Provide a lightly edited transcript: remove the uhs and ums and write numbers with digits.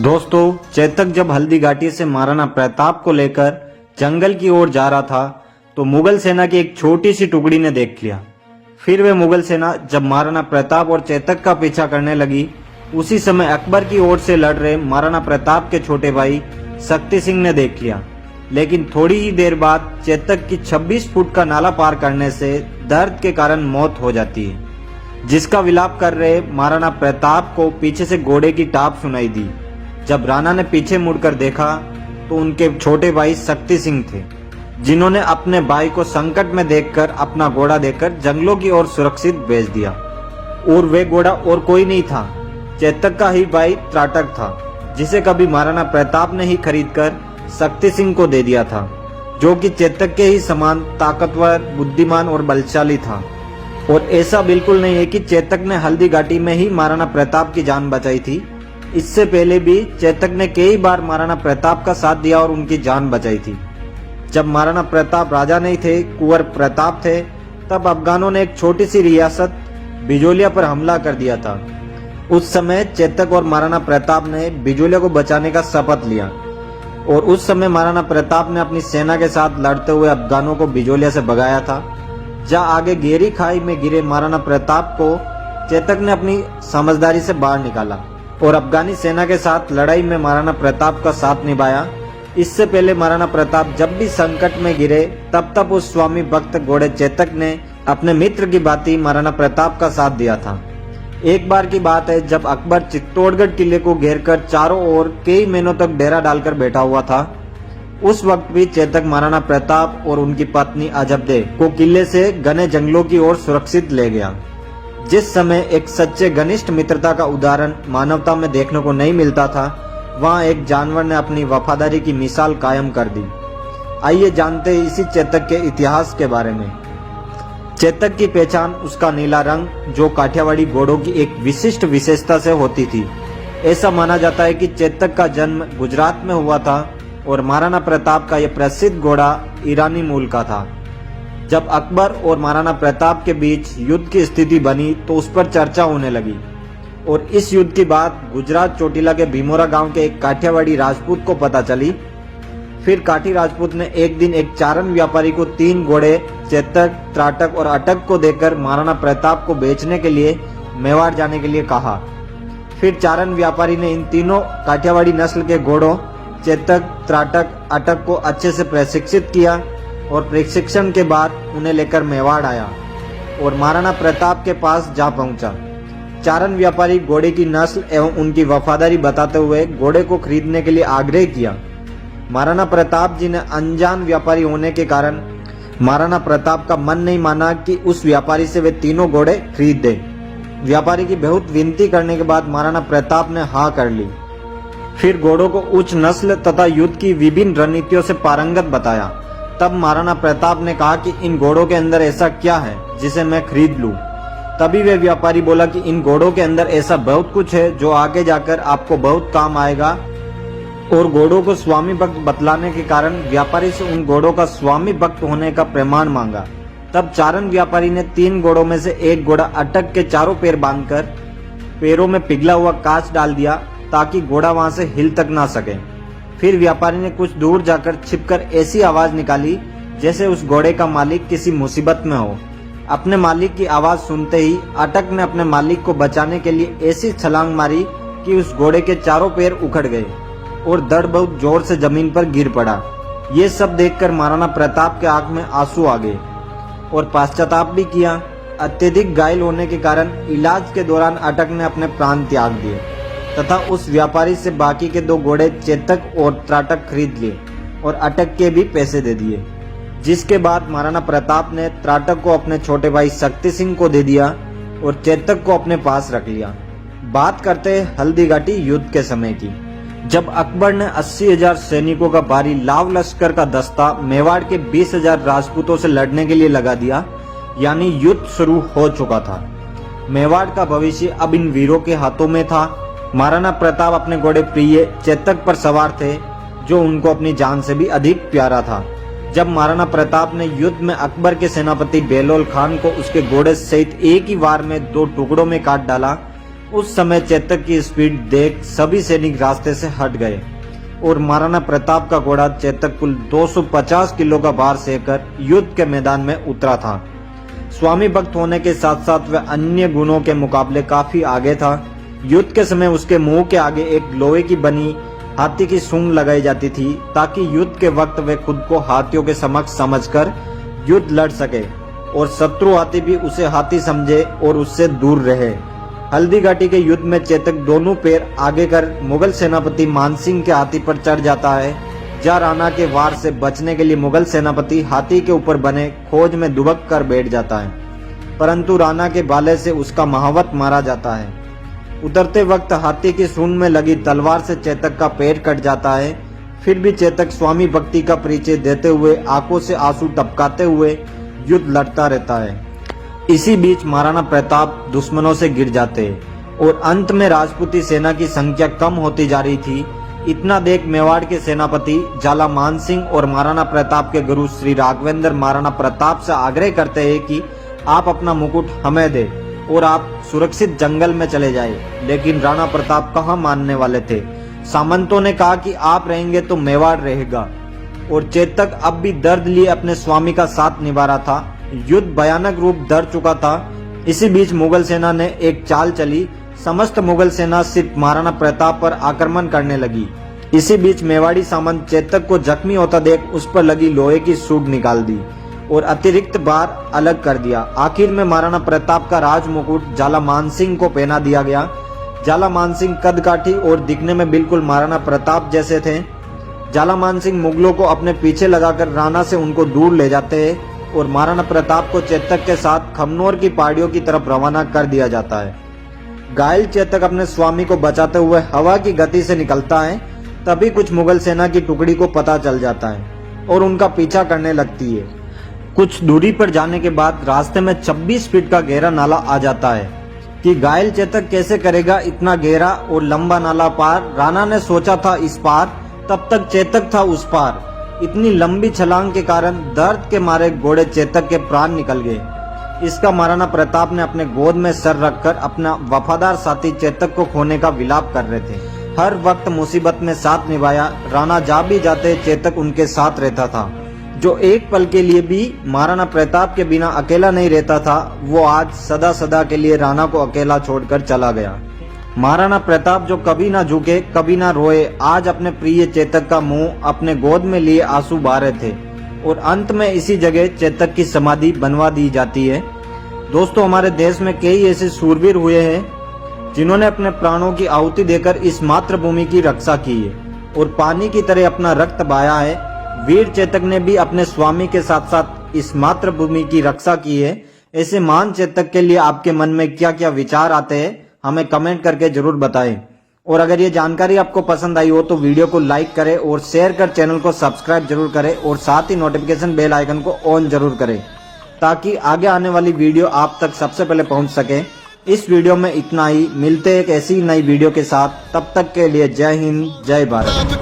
दोस्तों, चेतक जब हल्दी घाटी से महाराणा प्रताप को लेकर जंगल की ओर जा रहा था तो मुगल सेना की एक छोटी सी टुकड़ी ने देख लिया। फिर वे मुगल सेना जब महाराणा प्रताप और चेतक का पीछा करने लगी, उसी समय अकबर की ओर से लड़ रहे महाराणा प्रताप के छोटे भाई शक्ति सिंह ने देख लिया। लेकिन थोड़ी ही देर बाद चेतक की 26 फुट का नाला पार करने से दर्द के कारण मौत हो जाती है, जिसका विलाप कर रहे महाराणा प्रताप को पीछे से घोड़े की टाप सुनाई दी। जब राणा ने पीछे मुड़कर देखा तो उनके छोटे भाई शक्ति सिंह थे, जिन्होंने अपने भाई को संकट में देखकर अपना घोड़ा देकर जंगलों की ओर सुरक्षित भेज दिया। और वे घोड़ा और कोई नहीं था, चेतक का ही भाई त्राटक था, जिसे कभी महाराणा प्रताप ने ही खरीदकर शक्ति सिंह को दे दिया था, जो कि चेतक के ही समान ताकतवर, बुद्धिमान और बलशाली था। और ऐसा बिल्कुल नहीं है कि चेतक ने हल्दी घाटी में ही महाराणा प्रताप की जान बचाई थी। इससे पहले भी चेतक ने कई बार महाराणा प्रताप का साथ दिया और उनकी जान बचाई थी। जब महाराणा प्रताप राजा नहीं थे, कुंवर प्रताप थे, तब अफगानों ने एक छोटी सी रियासत बिजोलिया पर हमला कर दिया था। उस समय चेतक और महाराणा प्रताप ने बिजोलिया को बचाने का शपथ लिया और उस समय महाराणा प्रताप ने अपनी सेना के साथ लड़ते हुए अफगानों को बिजोलिया से भगाया था। जहाँ आगे गहरी खाई में गिरे महाराणा प्रताप को चेतक ने अपनी समझदारी से बाहर निकाला और अफगानी सेना के साथ लड़ाई में महाराणा प्रताप का साथ निभाया। इससे पहले महाराणा प्रताप जब भी संकट में गिरे, तब उस स्वामी भक्त घोड़े चेतक ने अपने मित्र की भांति महाराणा प्रताप का साथ दिया था। एक बार की बात है, जब अकबर चित्तौड़गढ़ किले को घेरकर चारों ओर कई महीनों तक डेरा डालकर बैठा हुआ था, उस वक्त भी चेतक महाराणा प्रताप और उनकी पत्नी अजबदे को किले से घने जंगलों की ओर सुरक्षित ले गया। जिस समय एक सच्चे घनिष्ठ मित्रता का उदाहरण मानवता में देखने को नहीं मिलता था, वहां एक जानवर ने अपनी वफादारी की मिसाल कायम कर दी। आइए जानते हैं इसी चेतक के इतिहास के बारे में। चेतक की पहचान उसका नीला रंग, जो काठियावाड़ी घोड़ों की एक विशिष्ट विशेषता से होती थी। ऐसा माना जाता है कि चेतक का जन्म गुजरात में हुआ था और महाराणा प्रताप का यह प्रसिद्ध घोड़ा ईरानी मूल का था। जब अकबर और महाराणा प्रताप के बीच युद्ध की स्थिति बनी तो उस पर चर्चा होने लगी और इस युद्ध की बात गुजरात चोटिला के भीमोरा गांव के एक काठियावाड़ी राजपूत को पता चली। फिर काठी राजपूत ने एक दिन एक चारण व्यापारी को 3 घोड़े चेतक, त्राटक और अटक को देकर महाराणा प्रताप को बेचने के लिए मेवाड़ जाने के लिए कहा। फिर चारण व्यापारी ने इन तीनों काठियावाड़ी नस्ल के घोड़ों चेतक, त्राटक, अटक को अच्छे से प्रशिक्षित किया और प्रशिक्षण के बाद उन्हें लेकर मेवाड़ आया और महाराणा प्रताप के पास जा पहुंचा। चारण व्यापारी घोड़े की नस्ल एवं उनकी वफादारी बताते हुए घोड़े को खरीदने के लिए आग्रह किया। महाराणा प्रताप जी ने अनजान व्यापारी होने के कारण महाराणा प्रताप का मन नहीं माना कि उस व्यापारी से वे तीनों घोड़े खरीद दे। व्यापारी की बहुत विनती करने के बाद महाराणा प्रताप ने हाँ कर ली। फिर घोड़ों को उच्च नस्ल तथा युद्ध की विभिन्न रणनीतियों से पारंगत बताया। तब महाराणा प्रताप ने कहा कि इन घोड़ों के अंदर ऐसा क्या है जिसे मैं खरीद लूं। तभी वे व्यापारी बोला कि इन घोड़ों के अंदर ऐसा बहुत कुछ है जो आगे जाकर आपको बहुत काम आएगा। और घोड़ों को स्वामी भक्त बतलाने के कारण व्यापारी से उन घोड़ों का स्वामी भक्त होने का प्रमाण मांगा। तब चारण व्यापारी ने 3 घोड़ों में से एक घोड़ा अटक के चारों पैर बांधकर पैरों में पिघला हुआ कांच डाल दिया ताकि घोड़ा वहां से हिल तक ना सके। फिर व्यापारी ने कुछ दूर जाकर छिपकर ऐसी आवाज निकाली जैसे उस घोड़े का मालिक किसी मुसीबत में हो। अपने मालिक की आवाज सुनते ही अटक ने अपने मालिक को बचाने के लिए ऐसी छलांग मारी कि उस घोड़े के चारों पैर उखड़ गए और धड़ बहुत जोर से जमीन पर गिर पड़ा। ये सब देखकर महाराणा प्रताप के आंख में आंसू आ गए और पश्चाताप भी किया। अत्यधिक घायल होने के कारण इलाज के दौरान अटक ने अपने प्राण त्याग दिए तथा उस व्यापारी से बाकी के 2 घोड़े चेतक और त्राटक खरीद लिए और अटक के भी पैसे दे दिए। जिसके बाद महाराणा प्रताप ने त्राटक को अपने छोटे भाई शक्ति सिंह को दे दिया और चेतक को अपने पास रख लिया। बात करते हैं हल्दी घाटी युद्ध के समय की। जब अकबर ने 80,000 सैनिकों का भारी लाव लश्कर का दस्ता मेवाड़ के 20,000 राजपूतों से लड़ने के लिए लगा दिया, यानी युद्ध शुरू हो चुका था। मेवाड़ का भविष्य अब इन वीरों के हाथों में था। महाराणा प्रताप अपने घोड़े प्रिय चेतक पर सवार थे, जो उनको अपनी जान से भी अधिक प्यारा था। जब महाराणा प्रताप ने युद्ध में अकबर के सेनापति बेलोल खान को उसके घोड़े सहित एक ही वार में 2 टुकड़ों में काट डाला, उस समय चेतक की स्पीड देख सभी सैनिक रास्ते से हट गए और महाराणा प्रताप का घोड़ा चेतक कुल 250 किलो का भार सहकर युद्ध के मैदान में उतरा था। स्वामी भक्त होने के साथ साथ वह अन्य गुणों के मुकाबले काफी आगे था। युद्ध के समय उसके मुंह के आगे एक लोहे की बनी हाथी की सूंड लगाई जाती थी ताकि युद्ध के वक्त वह खुद को हाथियों के समक्ष समझकर युद्ध लड़ सके और शत्रु हाथी भी उसे हाथी समझे और उससे दूर रहे। हल्दी घाटी के युद्ध में चेतक दोनों पैर आगे कर मुगल सेनापति मानसिंह के हाथी पर चढ़ जाता है। जहाँ राणा के वार से बचने के लिए मुगल सेनापति हाथी के ऊपर बने खोज में दुबक कर बैठ जाता है, परंतु राणा के भाले से उसका महावत मारा जाता है। उतरते वक्त हाथी की सूंड में लगी तलवार से चेतक का पैर कट जाता है। फिर भी चेतक स्वामी भक्ति का परिचय देते हुए आंखों से आंसू टपकाते हुए युद्ध लड़ता रहता है। इसी बीच महाराणा प्रताप दुश्मनों से गिर जाते और अंत में राजपूती सेना की संख्या कम होती जा रही थी। इतना देख मेवाड़ के सेनापति जाला मानसिंह और महाराणा प्रताप के गुरु श्री राघवेंद्र महाराणा प्रताप से आग्रह करते हैं कि आप अपना मुकुट हमें दे और आप सुरक्षित जंगल में चले जाए। लेकिन राणा प्रताप कहाँ मानने वाले थे। सामंतों ने कहा कि आप रहेंगे तो मेवाड़ रहेगा और चेतक अब भी दर्द लिए अपने स्वामी का साथ निभा रहा था। युद्ध भयानक रूप धर चुका था। इसी बीच मुगल सेना ने एक चाल चली। समस्त मुगल सेना सिर्फ महाराणा प्रताप पर आक्रमण करने लगी। इसी बीच मेवाड़ी सामंत चेतक को जख्मी होता देख उस पर लगी लोहे की सूंड निकाल दी और अतिरिक्त भार अलग कर दिया। आखिर में महाराणा प्रताप का राज मुकुट जाला मानसिंह को पहना दिया गया। जाला मानसिंह कदकाठी और दिखने में बिल्कुल महाराणा प्रताप जैसे थे। जाला मानसिंह मुगलों को अपने पीछे लगाकर राणा से उनको दूर ले जाते हैं और महाराणा प्रताप को चेतक के साथ खमनोर की पहाड़ियों की तरफ रवाना कर दिया जाता है। घायल चेतक अपने स्वामी को बचाते हुए हवा की गति से निकलता है। तभी कुछ मुगल सेना की टुकड़ी को पता चल जाता है और उनका पीछा करने लगती है। कुछ दूरी पर जाने के बाद रास्ते में 26 फीट का गहरा नाला आ जाता है कि घायल चेतक कैसे करेगा इतना गहरा और लंबा नाला पार। राणा ने सोचा था इस पार, तब तक चेतक था उस पार। इतनी लंबी छलांग के कारण दर्द के मारे घोड़े चेतक के प्राण निकल गए। इसका महाराणा प्रताप ने अपने गोद में सर रखकर अपना वफादार साथी चेतक को खोने का विलाप कर रहे थे। हर वक्त मुसीबत में साथ निभाया। राणा जा भी जाते चेतक उनके साथ रहता था। जो एक पल के लिए भी महाराणा प्रताप के बिना अकेला नहीं रहता था, वो आज सदा सदा के लिए राणा को अकेला छोड़कर चला गया। महाराणा प्रताप जो कभी ना झुके कभी ना रोए, आज अपने प्रिय चेतक का मुंह अपने गोद में लिए आंसू बहा रहे थे और अंत में इसी जगह चेतक की समाधि बनवा दी जाती है। दोस्तों, हमारे देश में कई ऐसे शूरवीर हुए हैं जिन्होंने अपने प्राणों की आहुति देकर इस मातृभूमि की रक्षा की है और पानी की तरह अपना रक्त बहाया है। वीर चेतक ने भी अपने स्वामी के साथ साथ इस मातृभूमि की रक्षा की है। ऐसे महान चेतक के लिए आपके मन में क्या क्या विचार आते हैं, हमें कमेंट करके जरूर बताएं। और अगर ये जानकारी आपको पसंद आई हो तो वीडियो को लाइक करें और शेयर कर चैनल को सब्सक्राइब जरूर करें और साथ ही नोटिफिकेशन बेल आइकन को ऑन जरूर करें ताकि आगे आने वाली वीडियो आप तक सबसे पहले पहुंच सके। इस वीडियो में इतना ही। मिलते हैं एक ऐसी नई वीडियो के साथ। तब तक के लिए जय हिंद, जय भारत।